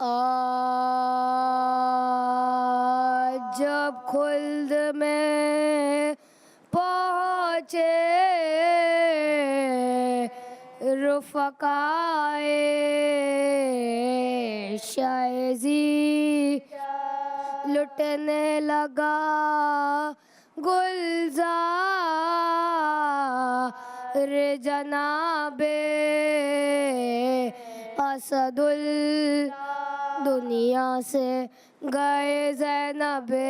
आज जब खुल्द में पहुँचे रुफ़क़ाए शायज़ी लुटने लगा गुलज़ार जनाबे असदुल दुनिया से गए ज़ैनबे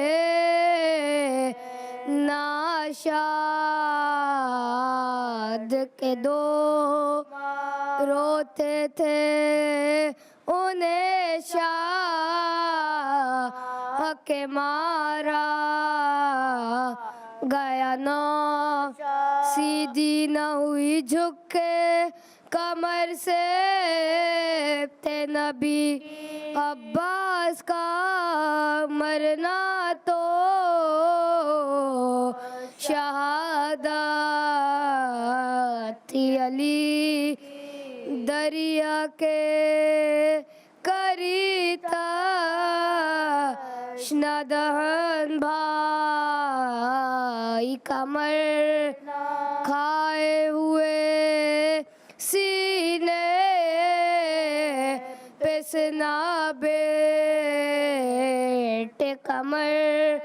नाशाद के दो रोते थे उन्हें शाह के मारा गया ना सीधी न हुई झुक के कमर से थे नबी अब्बास का मरना तो शहादत थी अली दरिया के करीता शनदहन भाई कमर खाए हुए सीने पे सनाबे कमर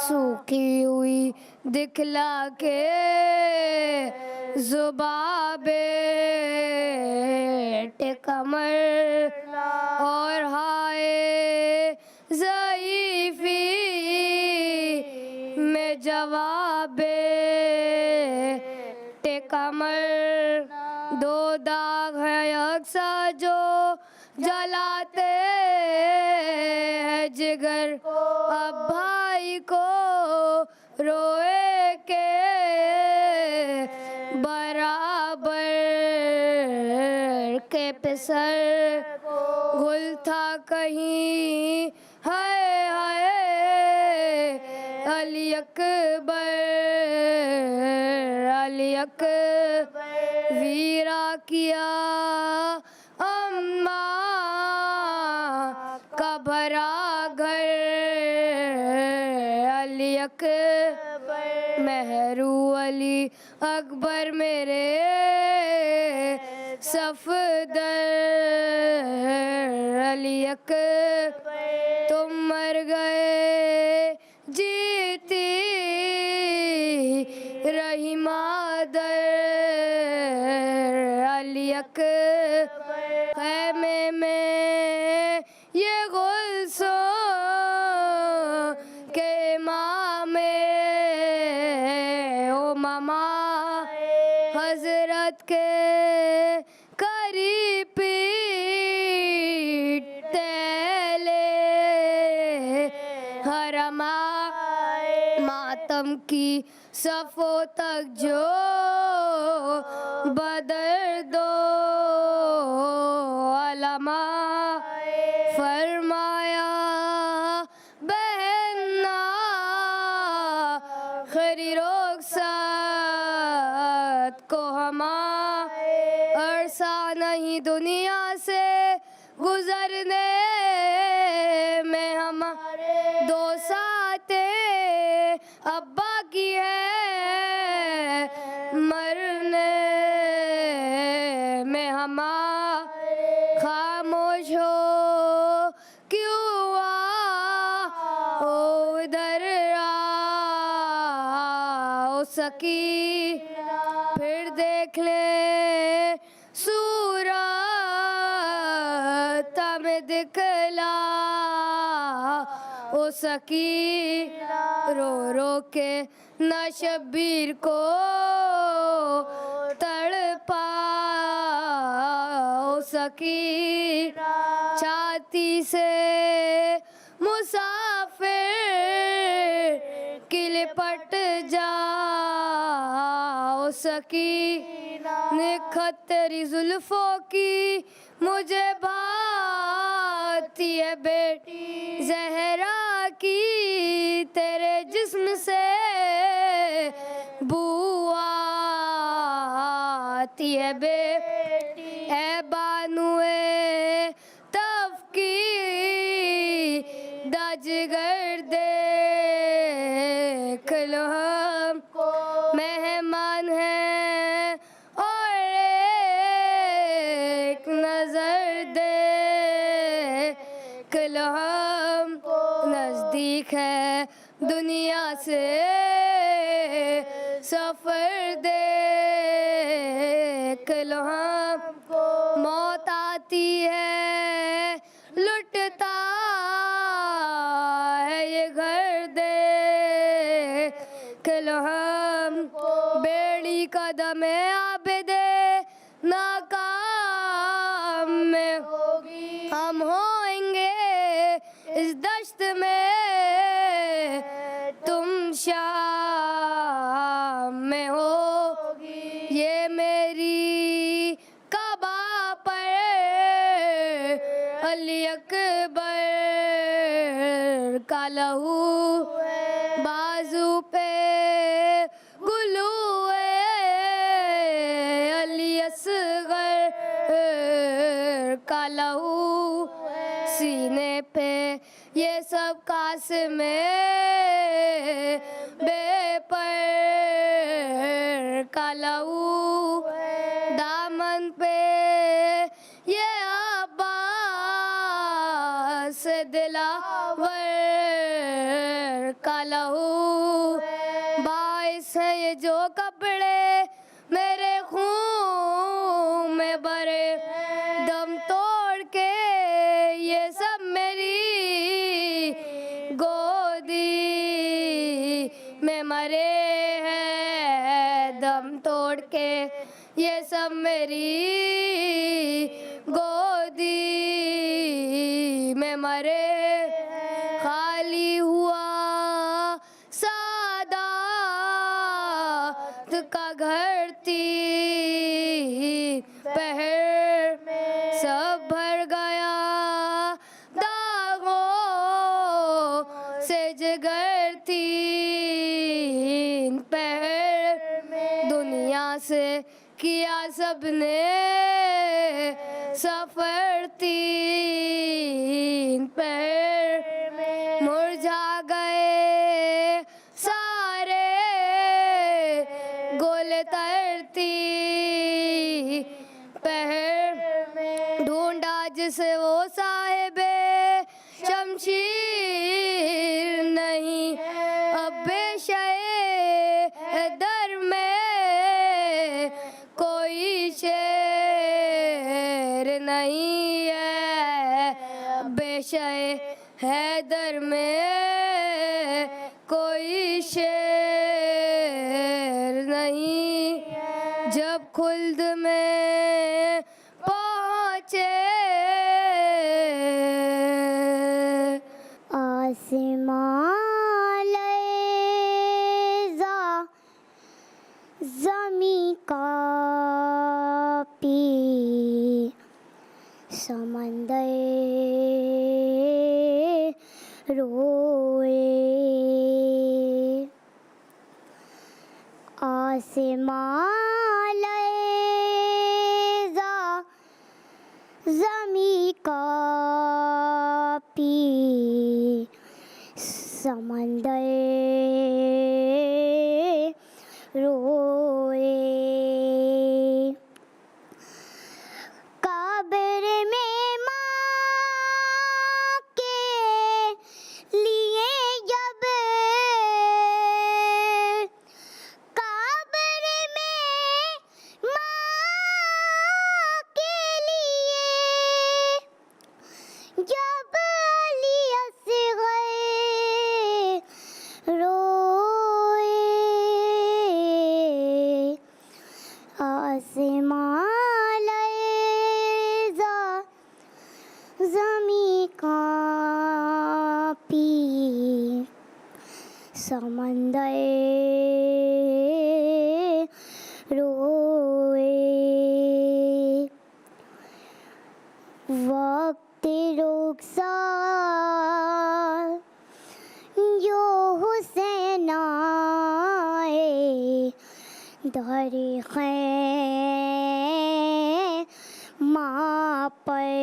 सूखी हुई दिखला के जुबाबे कमर और हाय ज़ईफ़ी में जवाबे कमर दो दाग है अक्सा जो जलाते हैं जिगर अब भाई को रोए के बराबर के पिसर गुल था कहीं हाय हाय अली अकबर वीरा किया अम्मा का भरा घर अली अकबर मेहरू अली अकबर मेरे सफदर अली अकबर तुम मर गए जीती रही मादर अली अकबर खैमे में ये गुलसो के इमामे ओ मामा हजरत के करीब पीटले हरमा मातम की सफ़ों तक जो बदर दो अलमा फरमाया बहना खरी रुख़सत को हमा अरसा नहीं दुनिया से गुजरने में हमारे दो साते अब्बा की है मरने में हमारे खामोश हो क्यों ओ इधर आओ सकी फिर देख ले सूरत में दिखला ओ सकी रो रो के न शब्बीर को तड़पा ओ सकी छाती से मुसाफिर की लिपट जा ओ सकी निखत तेरी जुल्फों की मुझे भाती है बेटी ज़हरा की तेरे जिस्म से बुआ आती है बेटी ए बानुए तफ़कीर दजगर देख लो हमको मेहमान है और एक नजर देख लो हमको नजदीक है दुनिया से सफर देख लो हमको मौत आती है लुटता है ये घर देख लो हमको बेड़ी कदम आबिदे नाकाम में होगी हम होंगे इस दश्त में तुम शाम में होगी ये मेरी कबा पर अली अकबर का लहू बाजू पे गुलू अली असगर का लहू सीने पे ये सब कासिम बेपर का लहू दामन पे ये अब्बास दिलावर का लहू बाइस है ये जो कपड़े मेरे खून में भरे दम तोड़ के ये सब मेरी गोदी में मरे हैं दम तोड़ के ये सब मेरी गोदी में मरे खाली हुआ सादात का घर थी पहर सब भर गया दागों से जिगर थी पहर दुनिया से किया सबने सफर तीन पैर मुरझा गए सारे गोले तरती पहर ढूंढा जिसे वो साहिबे शमशीर नहीं अब बेशे दर में कोई शेर नहीं है बेशे हैदर में कोई शेर नहीं जब खुल्द में पहुँचे आसमां लैज़ा ज़मी कापी समंदर रोए आसमां लैज़ा ज़मी कापी समंदर रोए कब्र में माँ के लिए जब कब्र में माँ के लिए जब अली असग़र रोए आसमां लैज़ा ज़मी कांपी समंदर रोए वक्त रुखसार जो हुसैन आए दर खैमा पर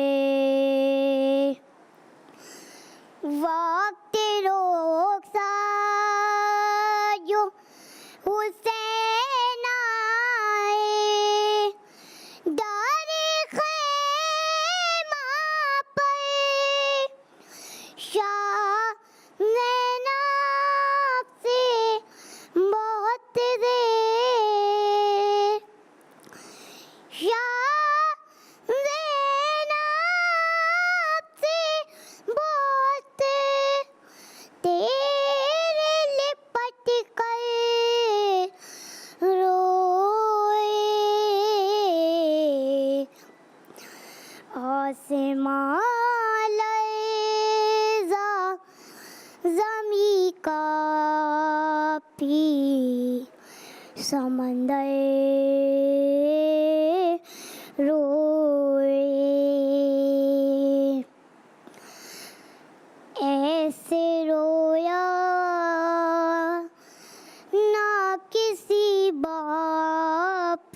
समंदर रोए, ऐसे रोया ना किसी बाप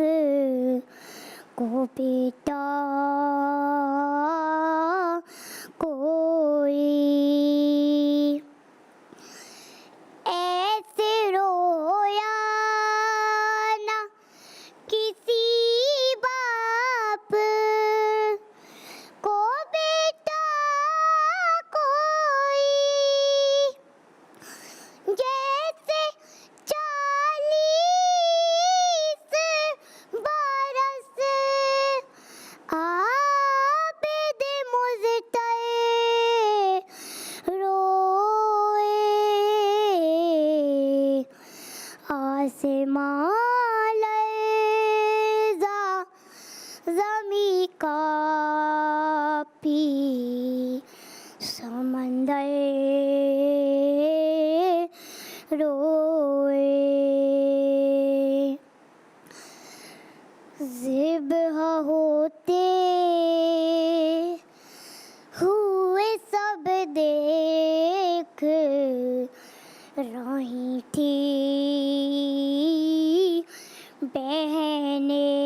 को बेटा कोई, ऐसे रोया ना किसी बाप को बेटा कोई, जैसे 40 बरस आबिद मुज़्तर रोए, आसमां लर्ज़ा ज़मीं कांपी, समंदर रोए, ज़िब्ह होते हुए सब देख रही थी बहनें,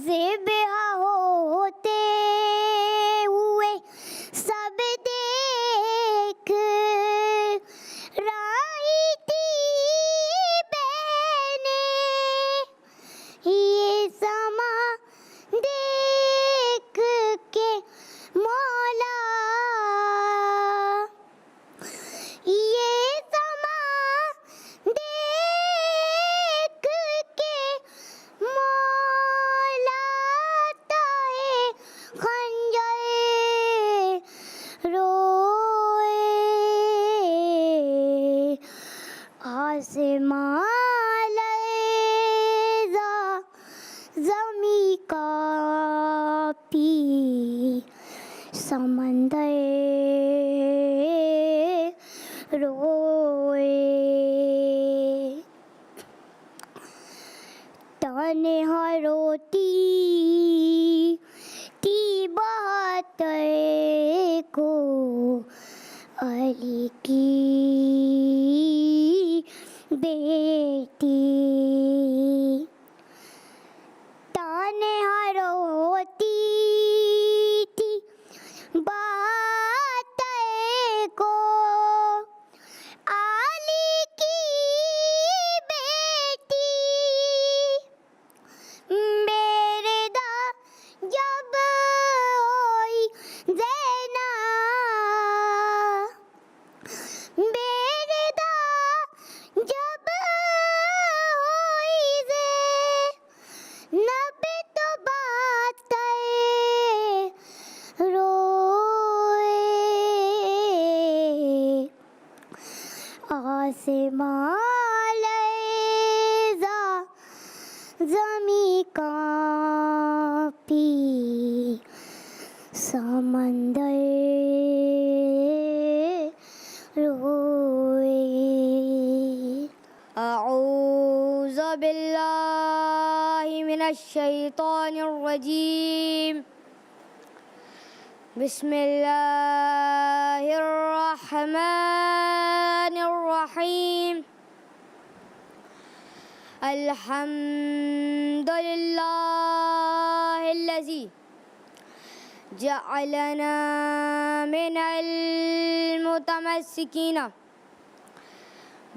ज़िब्ह होते हुए सब देख रही थी बहनें, ये समा देख के मौला, ये समा देख के मौला ताए खंजर रोए, आसमां लर्ज़ा ज़मीं कांपी, समंदर रोए, तन्हा रोती थी बहत्तर को अली की बेटी, तन्हा रोती थी बहत्तर को अली की बेटी, मेरे दा जब होई ज़ैना, मेरे दा जब होई ज़ैनब तो बातें रोए, आसमां लर्ज़ा ज़मीं कांपी, समंदर रोए। अऊज़ु बिल्लाहि मिनश शैतानिर रजीम, बिस्मिल्लाहिर रहमानिर रहीम, अल्हम्दुलिल्लाहिल्लज़ी जअलना मिनल मुतमस्सिकीना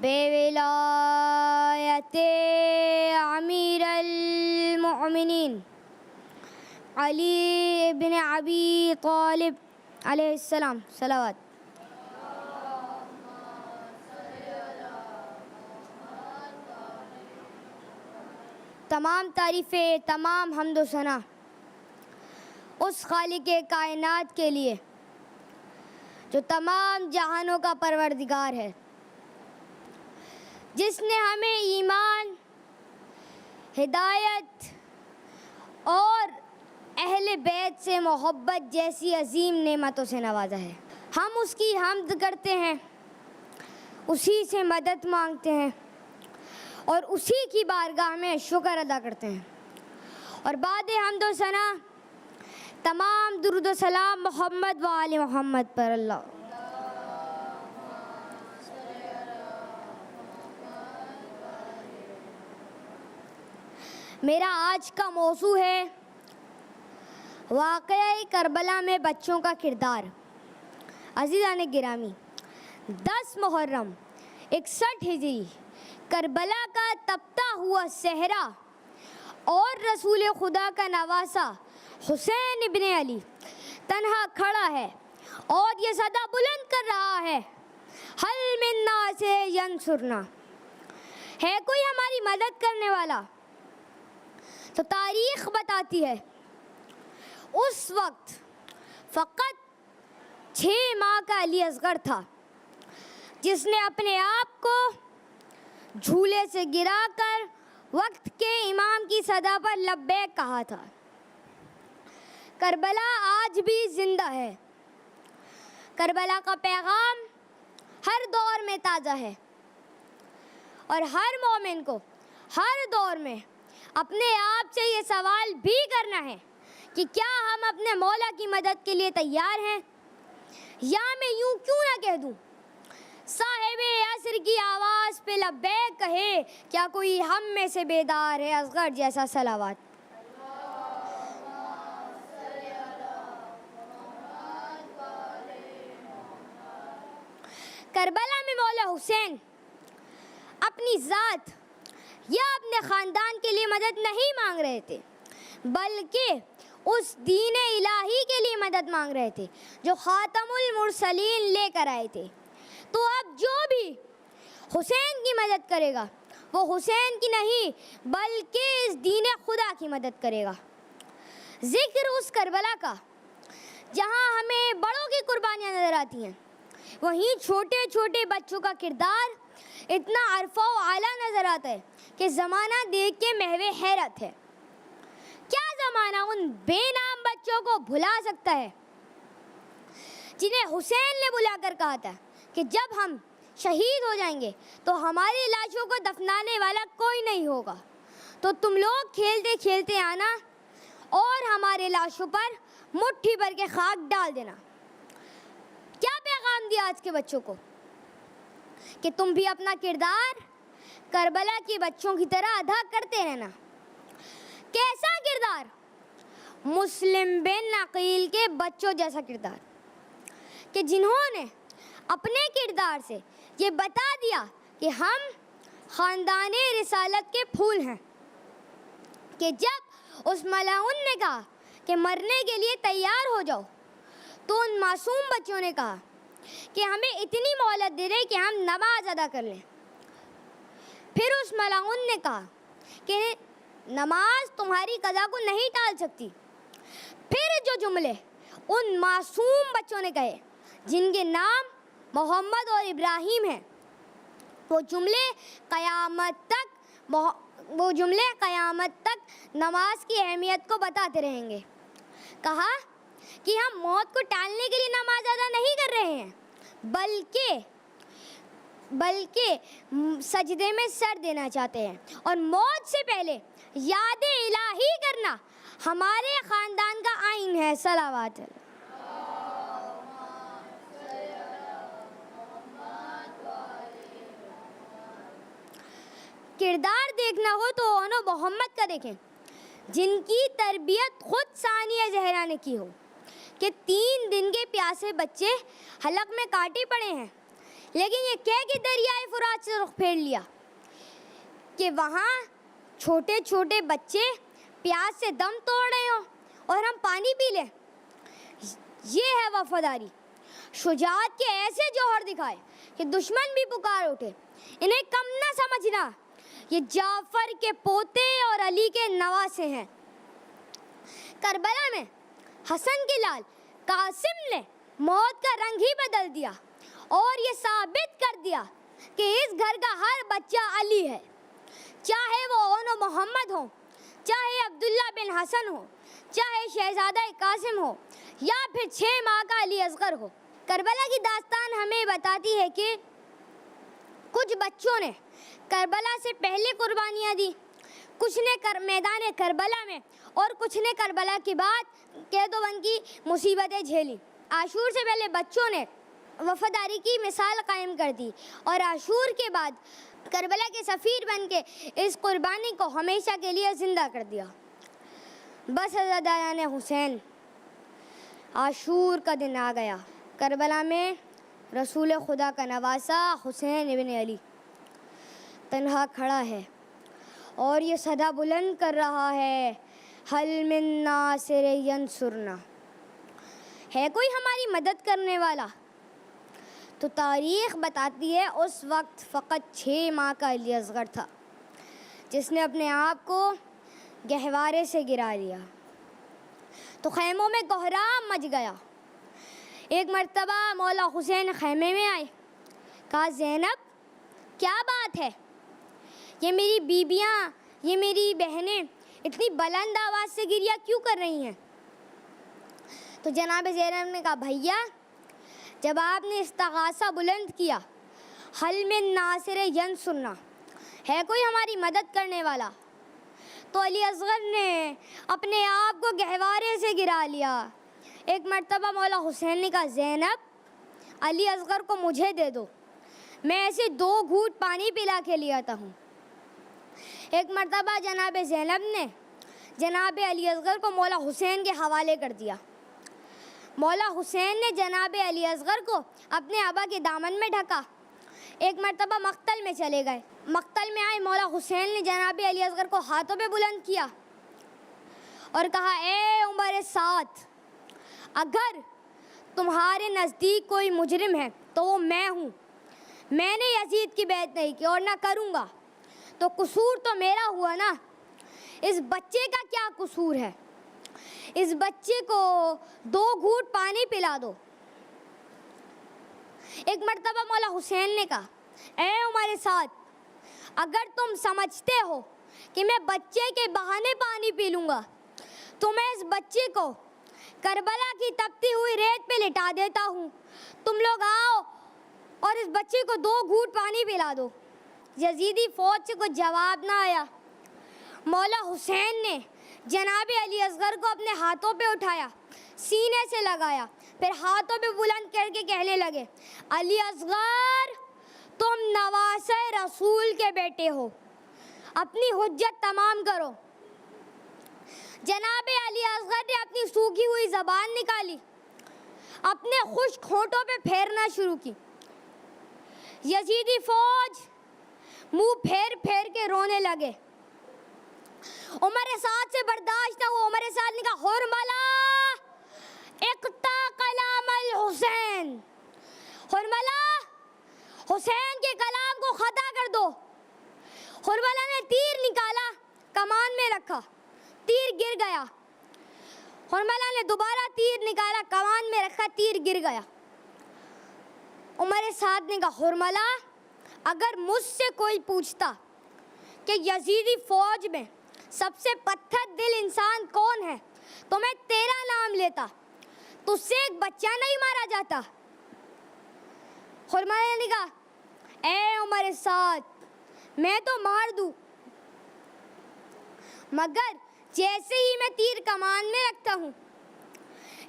बेविलायते अमीरल मुअमिनीन अली इब्न अबी तालिब अलैहिस्सलाम सलावत। तमाम तारीफ़ें, तमाम हम्द व सना उस खालिक़े कायनात के लिए जो तमाम जहानों का परवरदिगार है, जिसने हमें ईमान, हिदायत और अहले बैत से मोहब्बत जैसी अजीम नेमतों से नवाजा है। हम उसकी हम्द करते हैं, उसी से मदद मांगते हैं और उसी की बारगाह में शुक्र अदा करते हैं। और बाद हम्द व सना तमाम दुरूद व सलाम मोहम्मद व आले मोहम्मद पर अल्लाह। मेरा आज का मौजू है वाक़या करबला में बच्चों का किरदार। अज़ीज़ान गिरामी, 10 मुहर्रम 61 हिजरी करबला का तपता हुआ सहरा और रसूल खुदा का नवासा हुसैन इब्ने अली तन्हा खड़ा है और ये सदा बुलंद कर रहा है, हल मिन्ना से यंसुरना, है कोई हमारी मदद करने वाला? तो तारीख़ बताती है उस वक्त फ़कत 6 माह का अली असगर था जिसने अपने आप को झूले से गिराकर वक्त के इमाम की सदा पर लब्बैक कहा था। करबला आज भी जिंदा है। करबला का पैगाम हर दौर में ताज़ा है और हर मोमिन को हर दौर में अपने आप से ये सवाल भी करना है कि क्या हम अपने मौला की मदद के लिए तैयार हैं, या मैं यूं क्यों ना कह दूं साहिबे असर की आवाज़ पे लब्बैक कहे, क्या कोई हम में से बेदार है असगर जैसा सलावत। करबला में मौला हुसैन अपनी ज़ात या अपने ख़ानदान के लिए मदद नहीं मांग रहे थे, बल्कि उस दीन इलाही के लिए मदद मांग रहे थे जो ख़ातमुल मुरसलीन लेकर आए थे। तो अब जो भी हुसैन की मदद करेगा वो हुसैन की नहीं बल्कि इस दीन खुदा की मदद करेगा। ज़िक्र उस करबला का जहाँ हमें बड़ों की कुर्बानियाँ नज़र आती हैं, वहीं छोटे छोटे बच्चों का किरदार इतना अरफा व आला नज़र आता है कि ज़माना देख के महवे हैरत है। क्या ज़माना उन बेनाम बच्चों को भुला सकता है जिन्हें हुसैन ने बुलाकर कहा था कि जब हम शहीद हो जाएंगे तो हमारी लाशों को दफनाने वाला कोई नहीं होगा, तो तुम लोग खेलते खेलते आना और हमारे लाशों पर मुट्ठी भर के खाक डाल देना। क्या पैगाम दिया आज के बच्चों को कि तुम भी अपना किरदार करबला के बच्चों की तरह अदा करते रहना। कैसा किरदार? मुस्लिम बिन अकील के बच्चों जैसा किरदार कि जिन्होंने अपने किरदार से ये बता दिया कि हम ख़ानदाने रिसालत के फूल हैं, कि जब उस मलाउन ने कहा कि मरने के लिए तैयार हो जाओ तो उन मासूम बच्चों ने कहा कि हमें इतनी मोहलत दे दे कि हम नमाज अदा कर लें। फिर उस मलाउन ने कहा कि नमाज तुम्हारी कज़ा को नहीं टाल सकती। फिर जो जुमले उन मासूम बच्चों ने कहे जिनके नाम मोहम्मद और इब्राहिम हैं, वो जुमले क़यामत तक नमाज की अहमियत को बताते रहेंगे। कहा कि हम मौत को टालने के लिए नमाज अदा नहीं कर रहे हैं, बल्कि सजदे में सर देना चाहते हैं और मौत से पहले याद इलाही करना हमारे ख़ानदान का आइन है। सलावत। किरदार देखना हो तो ओनो मोहम्मद का देखें, जिनकी तरबियत खुद सानिया ज़हरा ने की हो कि 3 दिन के प्यासे बच्चे हलक में काटे पड़े हैं, लेकिन ये कह के दरियाए फुरात से रुख फेर लिया कि वहाँ छोटे छोटे बच्चे प्यास से दम तोड़ रहे हो और हम पानी पी लें। ये है वफादारी। शुजाअत के ऐसे जौहर दिखाए कि दुश्मन भी पुकार उठे। इन्हें कम ना समझना, ये जाफर के पोते और अली के नवासे हैं। करबला में हसन के लाल कासिम ने मौत का रंग ही बदल दिया और ये साबित कर दिया कि इस घर का हर बच्चा अली है, चाहे वो ओनो मोहम्मद हो, चाहे अब्दुल्ला बिन हसन हो, चाहे शहजादा कासिम हो या फिर 6 माह का अली असगर हो। करबला की दास्तान हमें बताती है कि कुछ बच्चों ने करबला से पहले कुर्बानियाँ दी, कुछ ने मैदान करबला में और कुछ ने करबला के बाद कैदोबंद की मुसीबतें झेली। आशूर से पहले बच्चों ने वफादारी की मिसाल कायम कर दी और आशूर के बाद करबला के सफ़ीर बन के इस कुर्बानी को हमेशा के लिए ज़िंदा कर दिया। बस अज़ादारान हुसैन, आशूर का दिन आ गया। करबला में रसूल खुदा का नवासा हुसैन इब्न अली तन्हा खड़ा है और ये सदा बुलंद कर रहा है, हल मिन नासिर यंसुरना, है कोई हमारी मदद करने वाला? तो तारीख़ बताती है उस वक्त फ़कत 6 माह का अली असगर था जिसने अपने आप को गहवारे से गिरा लिया। तो खैमों में कोहराम मच गया। एक मर्तबा मौला हुसैन खैमे में आए, कहा ज़ैनब क्या बात है, ये मेरी बीबियाँ, ये मेरी बहनें इतनी बुलंद आवाज़ से गिरिया क्यों कर रही हैं? तो जनाब ज़ैनब ने कहा भैया, जब आपने इस्तग़ासा बुलंद किया, हल में नासिर यंसुरना, है कोई हमारी मदद करने वाला, तो अली असगर ने अपने आप को गहवारे से गिरा लिया। एक मर्तबा मौला हुसैन ने कहा ज़ैनब, अली असगर को मुझे दे दो, मैं ऐसे 2 घूंट पानी पिला के ले आता हूँ। एक मर्तबा जनाब ज़ैनब ने जनाब अली असगर को मौला हुसैन के हवाले कर दिया। मौला हुसैन ने जनाब अली असगर को अपने आबा के दामन में ढका। एक मर्तबा मक्तल में चले गए। मक्तल में आए मौला हुसैन ने जनाब अली असगर को हाथों पे बुलंद किया और कहा ए उमर साथ, अगर तुम्हारे नज़दीक कोई मुजरिम है तो वो मैं हूँ। मैंने यजीद की बैत नहीं की और ना करूँगा, तो कसूर तो मेरा हुआ ना। इस बच्चे का क्या कसूर है? इस बच्चे को 2 घूंट पानी पिला दो। एक मर्तबा मौला हुसैन ने कहा ए उमर साथ, अगर तुम समझते हो कि मैं बच्चे के बहाने पानी पी लूँगा तो मैं इस बच्चे को करबला की तपती हुई रेत पे लिटा देता हूँ। तुम लोग आओ और इस बच्चे को 2 घूंट पानी पिला दो। यजीदी फ़ौज से कुछ जवाब ना आया। मौला हुसैन ने जनाब अली असगर को अपने हाथों पे उठाया, सीने से लगाया, फिर हाथों पे बुलंद करके कहने लगे अली असगर, तुम नवासे रसूल के बेटे हो, अपनी हुज्जत तमाम करो। जनाब अली असगर ने अपनी सूखी हुई ज़बान निकाली, अपने खुश्क होंठों पे फेरना शुरू की। यजीदी फ़ौज मुंह फेर फेर के रोने लगे। उमर साद से बर्दाश्त न हुआ। उमर साद ने कहा हुरमला इक्ता कलाम अल हुसैन, हुरमला हुसैन के कलाम को खता कर दो। हुरमला ने तीर निकाला, कमान में रखा, तीर गिर गया। हुरमला ने दोबारा तीर निकाला, कमान में रखा, तीर गिर गया। उमर साद ने कहा हुरमला, अगर मुझसे कोई पूछता कि यजीदी फ़ौज में सबसे पत्थर दिल इंसान कौन है तो मैं तेरा नाम लेता, तुझसे एक बच्चा नहीं मारा जाता। हुरमला ने कहा ए उमर साद, मैं तो मार दूं, मगर जैसे ही मैं तीर कमान में रखता हूँ,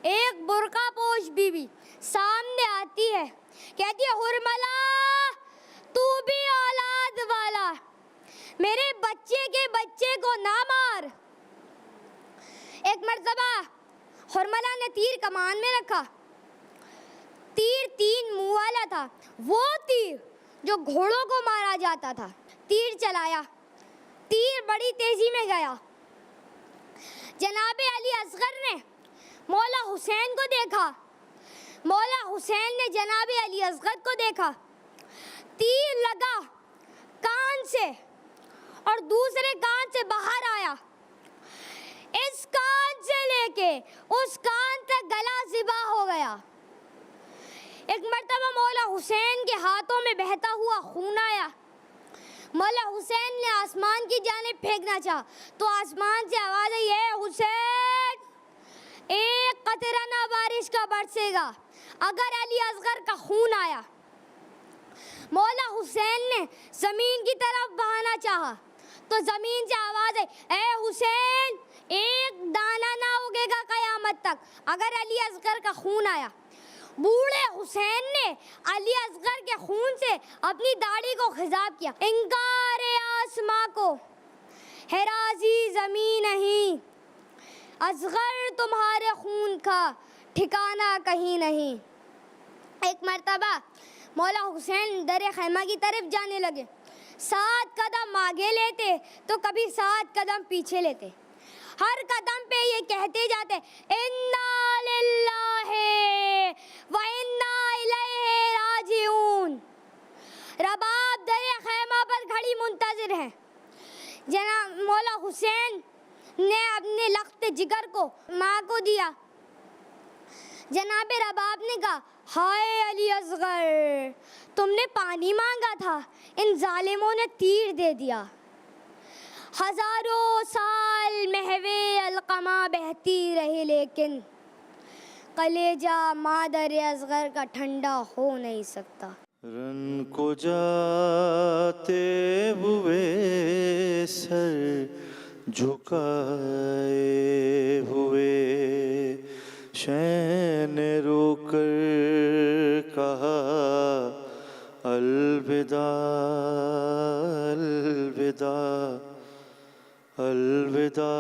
एक बुर्का पोश बीवी सामने आती है, कहती है हुरमला तू भी औलाद वाला, मेरे बच्चे के बच्चे को ना मार। एक मर्तबा हुरमला ने तीर कमान में रखा। तीर 3 मुंह वाला था, वो तीर जो घोड़ों को मारा जाता था। तीर चलाया, तीर बड़ी तेजी में गया। जनाब अली असगर ने मौला हुसैन को देखा, मौला हुसैन ने जनाब अली असगर को देखा। तीर लगा कान से और दूसरे कान से बाहर आया, इस कान से लेके उस कान तक गला ज़िबा हो गया। एक मर्तबा मौला हुसैन के हाथों में बहता हुआ खून आया। मौला हुसैन ने आसमान की जानिब फेंकना चाहा तो आसमान से आवाज़ आई है हुसैन, एक कतरा ना बारिश का बरसेगा अगर अली असगर का खून आया। मौला हुसैन ने ज़मीन की तरफ बहाना चाहा तो ज़मीन से आवाज़ आई, ए हुसैन, एक दाना ना उगेगा क़यामत तक अगर अली असगर का खून आया। बूढ़े हुसैन ने अली असगर के खून से अपनी दाढ़ी को खिजाब किया, इंकार आसमां को है राज़ी ज़मीन नहीं, असगर तुम्हारे खून का ठिकाना कहीं नहीं। एक मर्तबा मौला हुसैन दर खैमा की तरफ जाने लगे। 7 कदम आगे लेते तो कभी 7 कदम पीछे लेते। हर कदम पे ये कहते जाते, इन्ना लिल्लाहि व इन्ना इलैहि राजिऊन। रबाब दर खैमा पर खड़ी मुंतजिर है। जनाब मौला हुसैन ने अपने लख्त जिगर को माँ को दिया। जनाब रबाब ने कहा, हाय अली असगर, तुमने पानी मांगा था, इन जालिमों ने तीर दे दिया। हजारों साल महवे अलकमा बहती रही लेकिन कलेजा मादर असगर का ठंडा हो नहीं सकता। रन को जाते हुए सर झुकाए हुए शैन रोकर कहा, अलविदा अलविदा अलविदा